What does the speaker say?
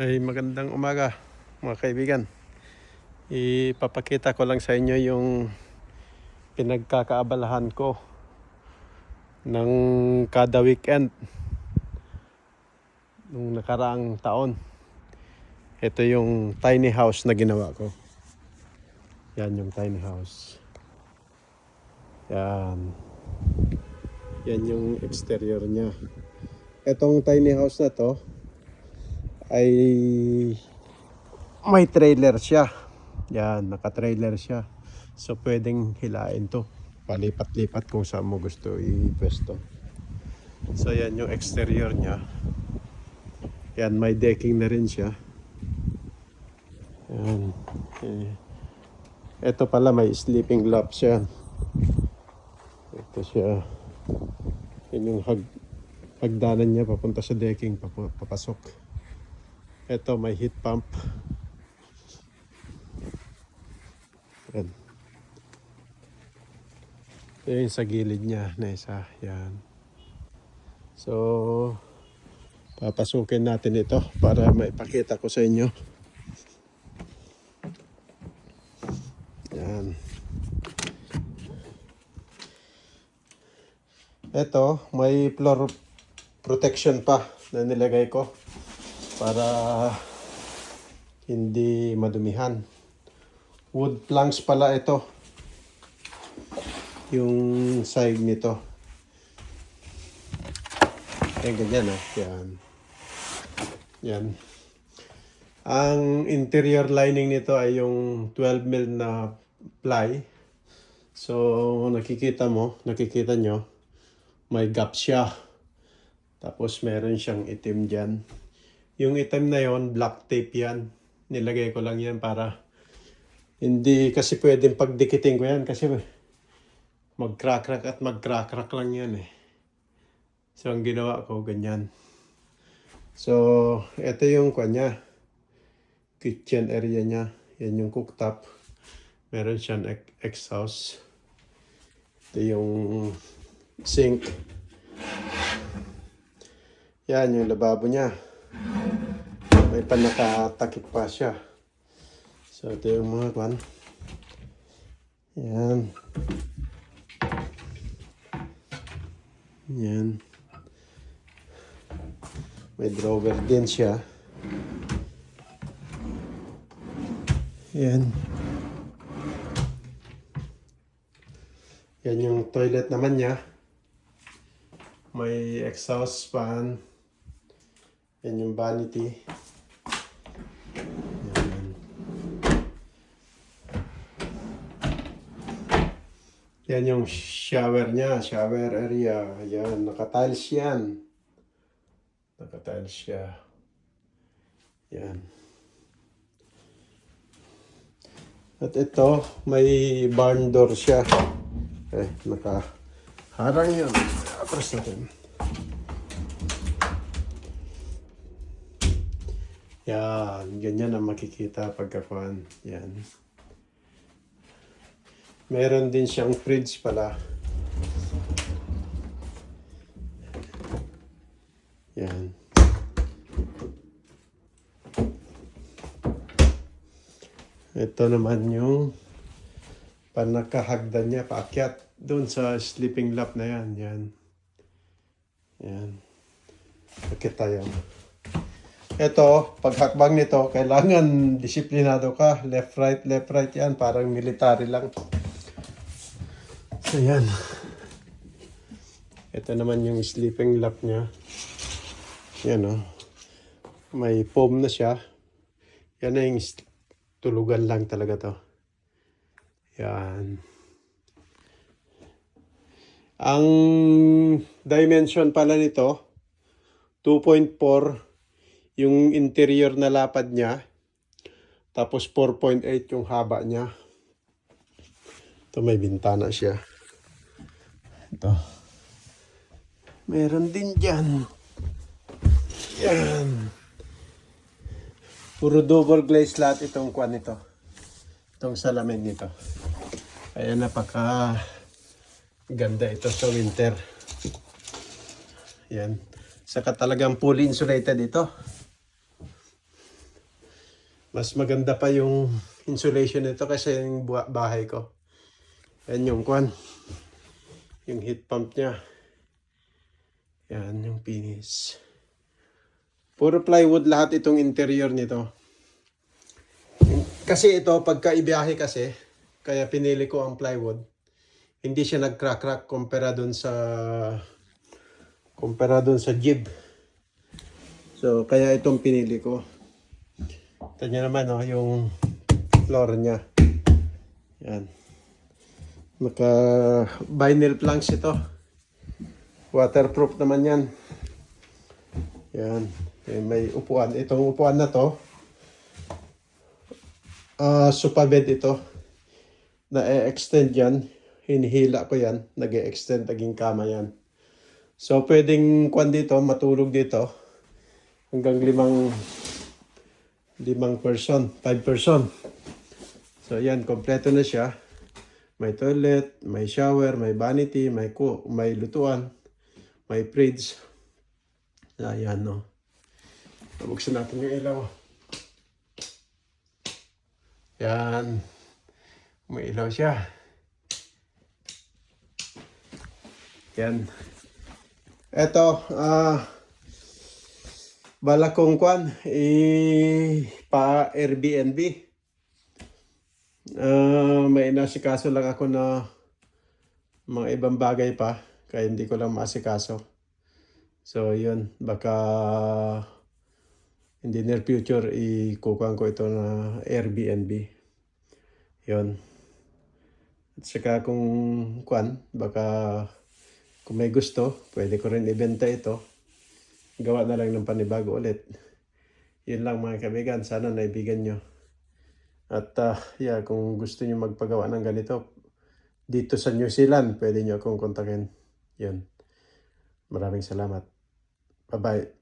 Ay magandang umaga mga kaibigan. Ipapakita ko lang sa inyo yung pinagkakaabalahan ko ng kada weekend nung nakaraang taon. Ito yung tiny house na ginawa ko. Yan yung tiny house. Yan. Yan yung exterior niya. Itong tiny house na to ay may trailer siya. Yan, naka-trailer siya. So pwedeng hilain to. Palipat-lipat kung saan mo gusto i-pwesto. So yan yung exterior niya. Yan, may decking na rin siya. Yan. Ito pala may sleeping lap siya. Ito siya. Yan yung hagdanan niya papunta sa decking, papasok. Ito may heat pump. Yan. Ito yung sa gilid niya na isa. Yan. So, papasukin natin ito para maipakita ko sa inyo. Yan. Ito, may floor protection pa na nilagay ko para hindi madumihan. Wood planks pala ito. Yung side nito. Ayan, ganyan ah. Yan. Yan. Ang interior lining nito ay yung 12mm na ply. So, nakikita nyo, may gap siya. Tapos meron siyang itim dyan. Yung itim na yon, black tape yan. Nilagay ko lang yan para hindi kasi pwedeng pagdikitin ko yan kasi mag-crack lang yan eh. So, ang ginawa ko, ganyan. So, ito yung kanya. Kitchen area niya. Yan yung cooktop. Meron siyang exhaust. Ito yung sink. Yan yung lababo niya. May panakatakip pa siya. So, ito yung mga kwan. Yan. Yan. May drawer din siya. Yan. Yan yung toilet naman niya. May exhaust fan. Yan yung vanity. Yan. Yan yung shower niya. Shower area. Yan. Naka-tiles yan. Naka-tiles siya. Yan. At ito, may barn door siya. Nakaharang yun. Atras natin. Yan. Ganyan ang makikita pagkakuan. Yan. Meron din siyang fridge pala. Yan. Ito naman yung panakahagdan niya, paakyat doon sa sleeping lap na yan. Yan. Yan. Akyat tayo. Ito, paghakbang nito, kailangan disiplinado ka. Left, right yan. Parang military lang. So, yan. Ito naman yung sleeping lap niya. Yan o. May foam na siya. Yan na yung tulugan lang talaga to. Yan. Ang dimension pala nito, 2.4 yung interior na lapad niya. Tapos 4.8 yung haba niya. Ito may bintana siya. Ito. Meron din dyan. Yan. Puro double glaze lahat itong kwan nito. Itong salamin nito. Kaya napaka ganda ito sa winter. Yan. Saka talagang fully insulated ito. Mas maganda pa yung insulation nito kasi yung bahay ko. Yan yung kwan. Yung heat pump niya. Yan yung finish. Puro plywood lahat itong interior nito. Kasi ito, pagka ibiyahe kasi, kaya pinili ko ang plywood. Hindi siya nag-crack-crack kumpara dun sa jib. So, kaya itong pinili ko. Ito nyo naman, oh, yung floor niya. Yan. Naka-vinyl planks ito. Waterproof naman yan. Yan. May upuan. Itong upuan na to, sofa bed ito. Na-extend yan. Hinihila ko yan. Nag-extend, naging kama yan. So, pwedeng dito, matulog dito. Hanggang 5 person, 5 person. So, yan. Kompleto na siya. May toilet, may shower, may vanity, may lutuan, may fridge. Ayan, no. Buksan natin yung ilaw. Yan. May ilaw siya. Yan. Eto, bala kong pa Airbnb. May inasikaso lang ako na mga ibang bagay pa, kaya hindi ko lang maasikaso. So, yun. Baka in the near future, ikukuhan ko ito na Airbnb. Yun. At saka baka kung may gusto, pwede ko rin ibenta ito. Gawa na lang ng panibago ulit. Yun lang mga kaibigan. Sana naibigan nyo. At kung gusto nyo magpagawa ng ganito, dito sa New Zealand, pwede nyo akong kontakin. Yun. Maraming salamat. Bye-bye.